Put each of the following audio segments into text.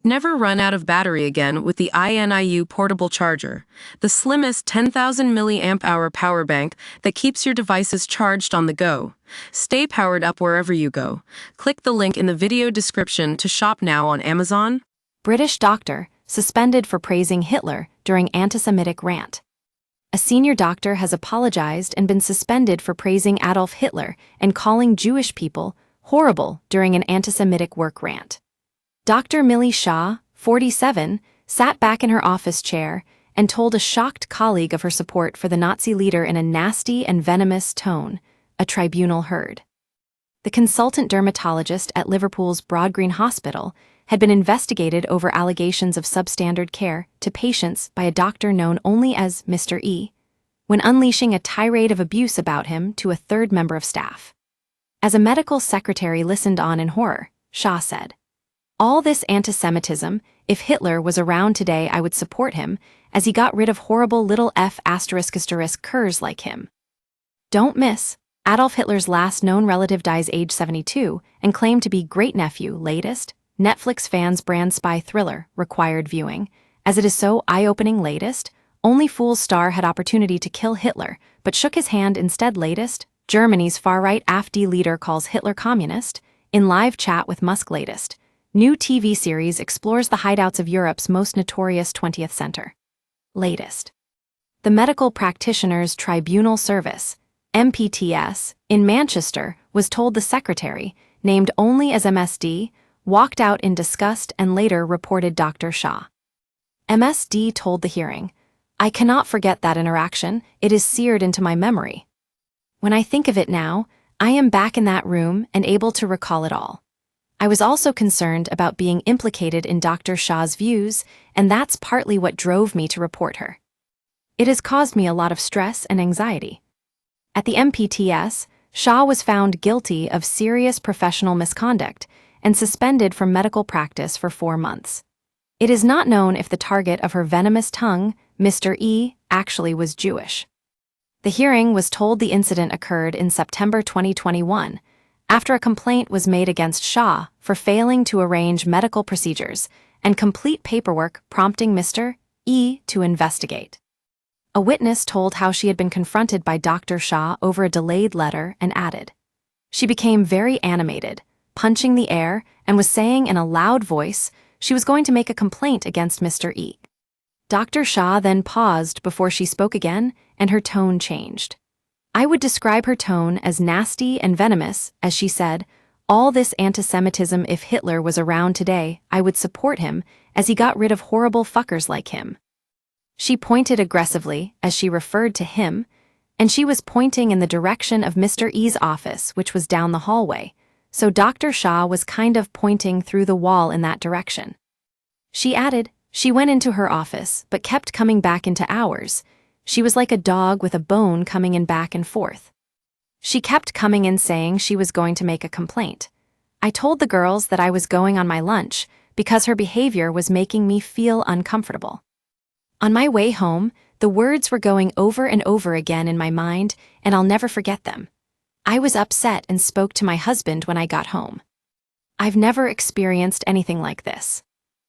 Never run out of battery again with the INIU portable charger, the slimmest 10,000 milliamp hour power bank that keeps your devices charged on the go. Stay powered up wherever you go. Click the link in the video description to shop now on Amazon. British doctor suspended for praising Hitler during Antisemitic Rant. A senior doctor has apologized and been suspended for praising Adolf Hitler and calling Jewish people horrible during an anti-Semitic work rant. Dr. Millie Shaw, 47, sat back in her office chair and told a shocked colleague of her support for the Nazi leader in a nasty and venomous tone, a tribunal heard. The consultant dermatologist at Liverpool's Broad Green Hospital had been investigated over allegations of substandard care to patients by a doctor known only as Mr. E, when unleashing a tirade of abuse about him to a third member of staff. As a medical secretary listened on in horror, Shaw said, "All this anti-Semitism, if Hitler was around today I would support him, as he got rid of horrible little f***curs like him." Don't miss, Adolf Hitler's last known relative dies age 72 and claimed to be great-nephew latest, Netflix fans brand spy thriller, required viewing. As it is so eye-opening latest, only Fool's star had opportunity to kill Hitler, but shook his hand instead latest, Germany's far-right AfD leader calls Hitler communist, in live chat with Musk latest. New TV series explores the hideouts of Europe's most notorious 20th center. Latest. The Medical Practitioners Tribunal Service, MPTS, in Manchester was told the secretary, named only as MSD, walked out in disgust and later reported Dr. Shaw. MSD told the hearing, "I cannot forget that interaction, it is seared into my memory. When I think of it now, I am back in that room and able to recall it all. I was also concerned about being implicated in Dr. Shaw's views, and that's partly what drove me to report her. It has caused me a lot of stress and anxiety." At the MPTS, Shaw was found guilty of serious professional misconduct and suspended from medical practice for 4 months. It is not known if the target of her venomous tongue, Mr. E, actually was Jewish. The hearing was told the incident occurred in September 2021, after a complaint was made against Shaw for failing to arrange medical procedures and complete paperwork prompting Mr. E to investigate. A witness told how she had been confronted by Dr. Shaw over a delayed letter and added, "She became very animated, punching the air, and was saying in a loud voice she was going to make a complaint against Mr. E. Dr. Shaw then paused before she spoke again, and her tone changed. I would describe her tone as nasty and venomous, as she said, "All this anti-Semitism, if Hitler was around today, I would support him, as he got rid of horrible fuckers like him." She pointed aggressively as she referred to him, and she was pointing in the direction of Mr. E's office, which was down the hallway, so Dr. Shaw was kind of pointing through the wall in that direction. She added, "She went into her office, but kept coming back into ours. She was like a dog with a bone coming in back and forth. She kept coming in saying she was going to make a complaint. I told the girls that I was going on my lunch because her behavior was making me feel uncomfortable. On my way home, the words were going over and over again in my mind, and I'll never forget them. I was upset and spoke to my husband when I got home. I've never experienced anything like this.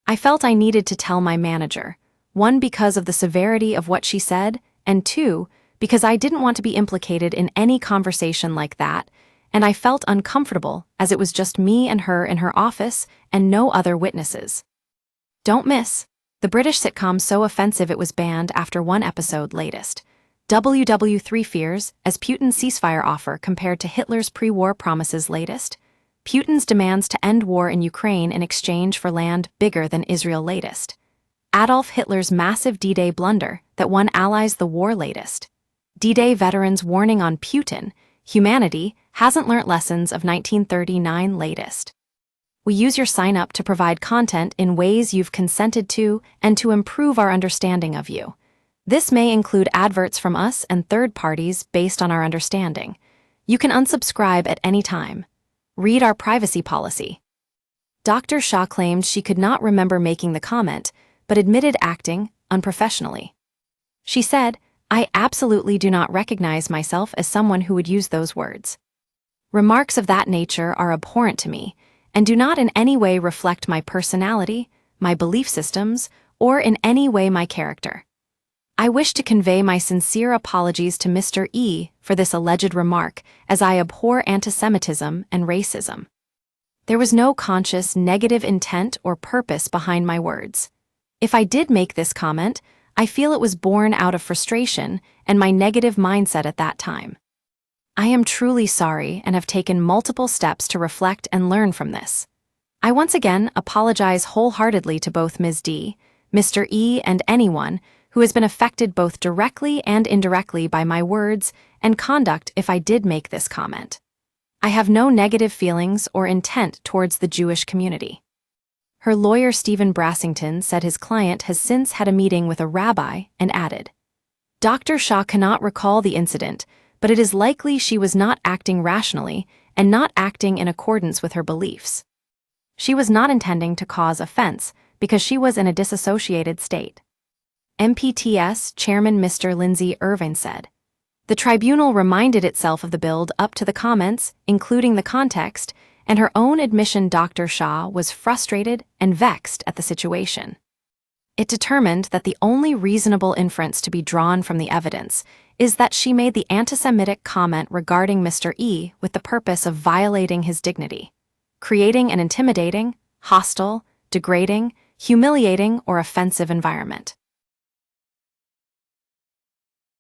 I felt I needed to tell my manager, 1, because of the severity of what she said, and 2, because I didn't want to be implicated in any conversation like that, and I felt uncomfortable as it was just me and her in her office and no other witnesses." Don't miss, the British sitcom So Offensive It Was Banned after 1 episode latest. WW3 fears as Putin's ceasefire offer compared to Hitler's pre-war promises latest. Putin's demands to end war in Ukraine in exchange for land bigger than Israel latest. Adolf Hitler's massive D-Day blunder that won allies the war latest. D-Day veterans warning on Putin, humanity hasn't learnt lessons of 1939 latest. We use your sign-up to provide content in ways you've consented to and to improve our understanding of you. This may include adverts from us and third parties based on our understanding. You can unsubscribe at any time. Read our privacy policy. Dr. Shaw claimed she could not remember making the comment, but admitted acting unprofessionally. She said, "I absolutely do not recognize myself as someone who would use those words. Remarks of that nature are abhorrent to me and do not in any way reflect my personality, my belief systems, or in any way my character. I wish to convey my sincere apologies to Mr. E for this alleged remark, as I abhor antisemitism and racism. There was no conscious negative intent or purpose behind my words. If I did make this comment, I feel it was born out of frustration and my negative mindset at that time. I am truly sorry and have taken multiple steps to reflect and learn from this. I once again apologize wholeheartedly to both Ms. D, Mr. E, and anyone who has been affected both directly and indirectly by my words and conduct if I did make this comment. I have no negative feelings or intent towards the Jewish community. Her lawyer Stephen Brassington said his client has since had a meeting with a rabbi and added, Dr. Shah cannot recall the incident, but it is likely she was not acting rationally and not acting in accordance with her beliefs. She was not intending to cause offense because she was in a disassociated state. MPTS Chairman Mr. Lindsay Irving said, the tribunal reminded itself of the build-up to the comments, including the context, and her own admission Dr. Shah was frustrated and vexed at the situation. It determined that the only reasonable inference to be drawn from the evidence is that she made the anti-Semitic comment regarding Mr. E with the purpose of violating his dignity, creating an intimidating, hostile, degrading, humiliating, or offensive environment.